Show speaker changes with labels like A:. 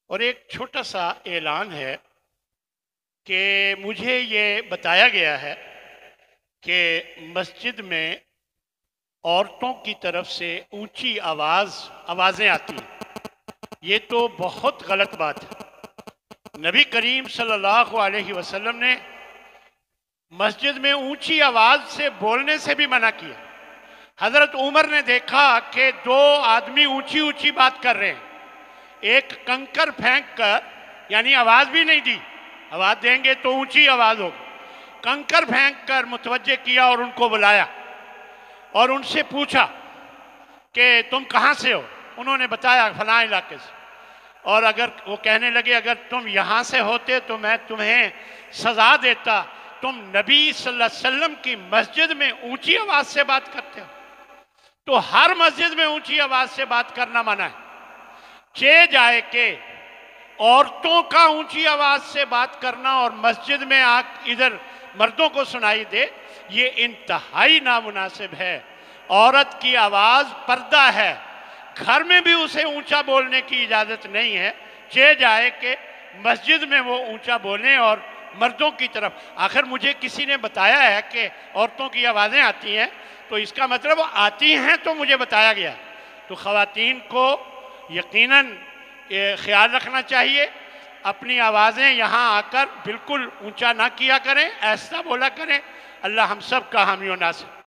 A: اور ایک چھوٹا سا اعلان ہے کہ مجھے یہ بتایا گیا ہے کہ مسجد میں عورتوں کی طرف سے اونچی آوازیں آتی ہیں۔ یہ تو بہت غلط بات ہے۔ نبی کریم صلی اللہ علیہ وسلم نے مسجد میں اونچی آواز سے بولنے سے بھی منع کیا۔ حضرت عمر نے دیکھا کہ دو آدمی اونچی اونچی بات کر رہے ہیں، ایک کنکر پھینک کر، یعنی آواز بھی نہیں دی، آواز دیں گے تو اونچی آواز ہوگی، کنکر پھینک کر متوجہ کیا اور ان کو بلایا اور ان سے پوچھا کہ تم کہاں سے ہو؟ انہوں نے بتایا فلاں علاقے سے، اور اگر وہ کہنے لگے اگر تم یہاں سے ہوتے تو میں تمہیں سزا دیتا، تم نبی صلی اللہ علیہ وسلم کی مسجد میں اونچی آواز سے بات کرتے ہو۔ تو ہر مسجد میں اونچی آواز سے بات کرنا منع ہے۔ چہ جائے کہ عورتوں کا اونچی آواز سے بات کرنا اور مسجد میں ادھر مردوں کو سنائی دے، یہ انتہائی نامناسب ہے۔ عورت کی آواز پردہ ہے، گھر میں بھی اسے اونچا بولنے کی اجازت نہیں ہے، چہ جائے کہ مسجد میں وہ اونچا بولیں اور مردوں کی طرف۔ آخر مجھے کسی نے بتایا ہے کہ عورتوں کی آوازیں آتی ہیں، تو اس کا مطلب آتی ہیں تو مجھے بتایا گیا۔ تو خواتین کو یقیناً خیال رکھنا چاہیے، اپنی آوازیں یہاں آ کر بالکل اونچا نہ کیا کریں، ایسا بولا کریں۔ اللہ ہم سب کا حامی و ناصر۔